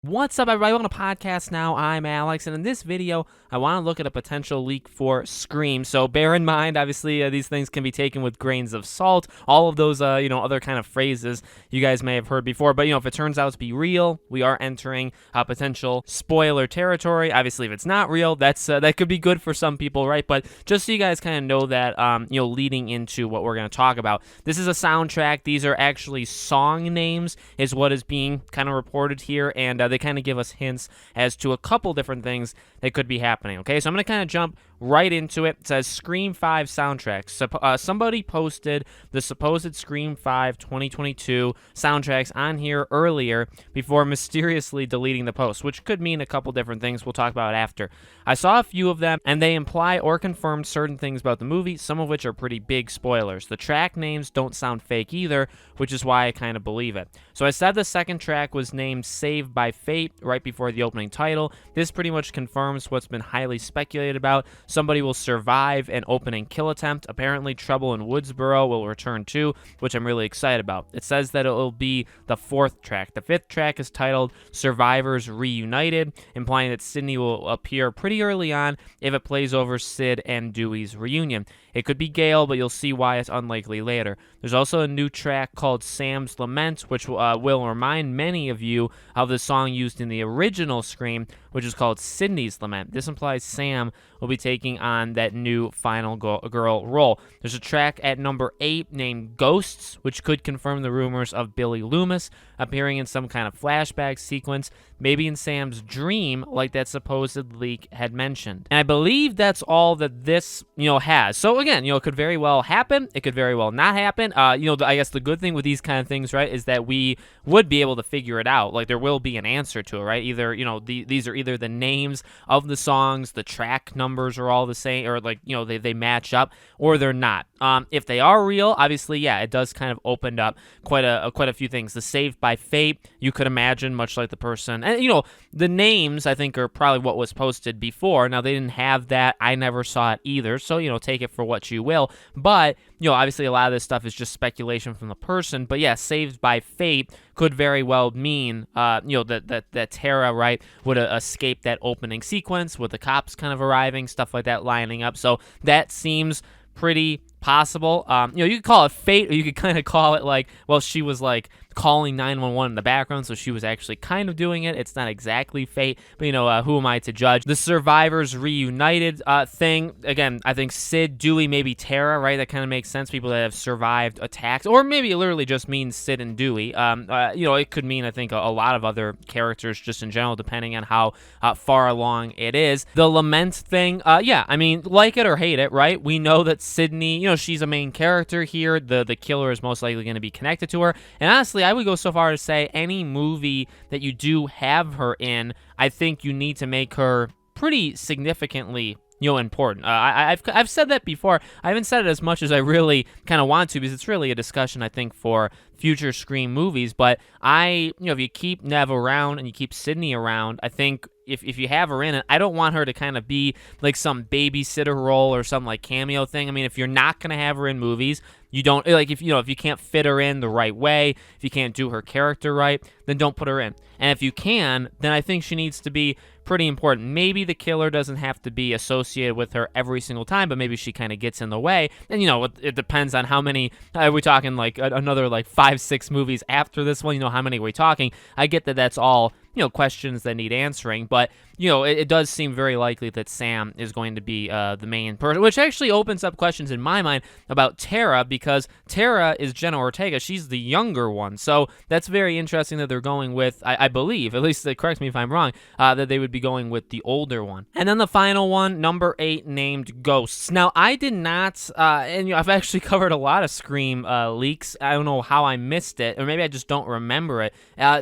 What's up, everybody? Welcome to Podcast Now. I'm Alex, and in this video, I want to look at a potential leak for Scream. So bear in mind, obviously, these things can be taken with grains of salt. All of those, other kind of phrases you guys may have heard before. But, if it turns out to be real, we are entering potential spoiler territory. Obviously, if it's not real, that could be good for some people, right? But just so you guys kind of know that, leading into what we're going to talk about, this is a soundtrack. These are actually song names, is what is being kind of reported here, and they kind of give us hints as to a couple different things that could be happening, okay? So I'm going to kind of jump right into it. It says Scream 5 soundtracks. Somebody posted the supposed Scream 5 2022 soundtracks on here earlier before mysteriously deleting the post, which could mean a couple different things we'll talk about after. I saw a few of them, and they imply or confirm certain things about the movie, some of which are pretty big spoilers. The track names don't sound fake either, which is why I kind of believe it. So I said the second track was named Saved by Fate right before the opening title. This pretty much confirms what's been highly speculated about. Somebody will survive an opening kill attempt. Apparently, Trouble in Woodsboro will return too, which I'm really excited about. It says that it will be the fourth track. The fifth track is titled Survivors Reunited, implying that Sydney will appear pretty early on if it plays over Sid and Dewey's reunion. It could be Gale, but you'll see why it's unlikely later. There's also a new track called Sam's Lament, which will remind many of you of the song used in the original Scream, which is called Sydney's Lament. This implies Sam will be taking on that new final girl role. There's a track at number 8 named Ghosts, which could confirm the rumors of Billy Loomis appearing in some kind of flashback sequence, maybe in Sam's dream, like that supposed leak had mentioned. And I believe that's all that this, has. So again, it could very well happen. It could very well not happen. I guess the good thing with these kind of things, right, is that we would be able to figure it out. Like, there will be an answer to it, right? Either, these are either the names of the songs, the track numbers are all the same, or they match up, or they're not. If they are real, obviously, yeah, it does kind of open up quite a few things. The Saved by Fate, you could imagine, much like the person, and the names I think are probably what was posted before. Now, they didn't have that. I never saw it either, so take it for what you will. But obviously a lot of this stuff is just speculation from the person. But yeah, Saved by Fate could very well mean that Tara, right, would escape that opening sequence with the cops kind of arriving, stuff like that lining up. So that seems pretty possible. You could call it fate, or you could kind of call it like, well, she was like calling 911 in the background, so she was actually kind of doing it. It's not exactly fate, but who am I to judge? The Survivors Reunited thing, again, I think Sid, Dewey, maybe Tara, right? That kind of makes sense. People that have survived attacks, or maybe it literally just means Sid and Dewey. It could mean, I think, a lot of other characters just in general, depending on how far along it is. The Lament thing, yeah, I mean, like it or hate it, right? We know that Sydney, she's a main character here. The killer is most likely going to be connected to her. And honestly, I would go so far as to say any movie that you do have her in, I think you need to make her pretty significantly important. I've said that before. I haven't said it as much as I really kind of want to, because it's really a discussion, I think, for future Scream movies. But if you keep Neve around and you keep Sydney around, I think if you have her in it, I don't want her to kind of be like some babysitter role or some like cameo thing. I mean, if you're not going to have her in movies, you don't, like, if you can't fit her in the right way, if you can't do her character right, then don't put her in. And if you can, then I think she needs to be pretty important. Maybe the killer doesn't have to be associated with her every single time, but maybe she kind of gets in the way. And it depends on how many. Are we talking like another like 5-6 movies after this one? How many are we talking? I get that that's all questions that need answering, but it does seem very likely that Sam is going to be the main person, which actually opens up questions in my mind about Tara, because Tara is Jenna Ortega. She's the younger one, so that's very interesting that they're going with, I believe, at least correct me if I'm wrong, that they would be going with the older one. And then the final one, number 8, named Ghosts. Now, I did not, and I've actually covered a lot of Scream leaks. I don't know how I missed it, or maybe I just don't remember it.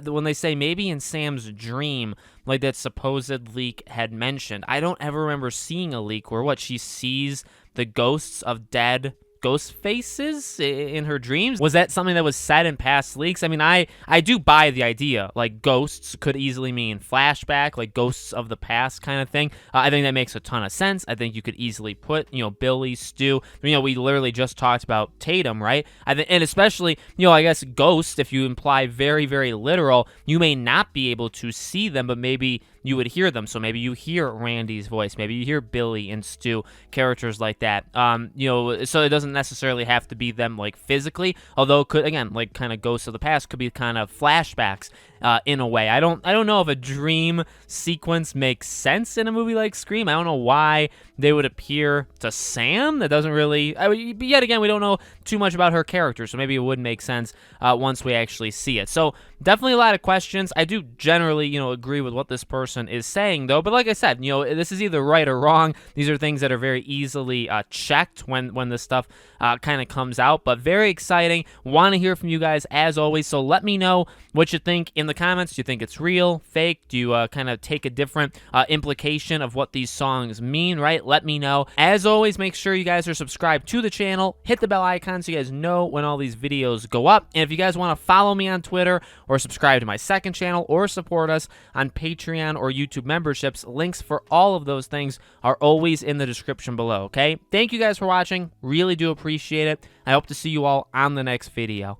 When they say maybe in Sam's dream, like that supposed leak had mentioned, I don't ever remember seeing a leak where she sees the ghosts of dead ghost faces in her dreams? Was that something that was said in past leaks? I mean, I do buy the idea. Like, ghosts could easily mean flashback, like ghosts of the past kind of thing. I think that makes a ton of sense. I think you could easily put, Billy, Stu. We literally just talked about Tatum, right? And especially, I guess ghosts, if you imply very, very literal, you may not be able to see them, but maybe you would hear them. So maybe you hear Randy's voice, maybe you hear Billy and Stu, characters like that. So it doesn't necessarily have to be them like physically, although it could, again, like kind of ghosts of the past, could be kind of flashbacks in a way. I don't know if a dream sequence makes sense in a movie like Scream. I don't know why they would appear to Sam. That doesn't really, yet again, we don't know too much about her character, so maybe it would make sense once we actually see it. So definitely a lot of questions. I do generally, agree with what this person is saying, though. But like I said, this is either right or wrong. These are things that are very easily checked when this stuff kind of comes out. But very exciting. Want to hear from you guys as always. So let me know what you think in the comments. Do you think it's real, fake? Do you kind of take a different implication of what these songs mean, right? Let me know. As always, make sure you guys are subscribed to the channel. Hit the bell icon so you guys know when all these videos go up. And if you guys want to follow me on Twitter or subscribe to my second channel or support us on Patreon or YouTube memberships, links for all of those things are always in the description below, okay? Thank you guys for watching. Really do appreciate it. I hope to see you all on the next video.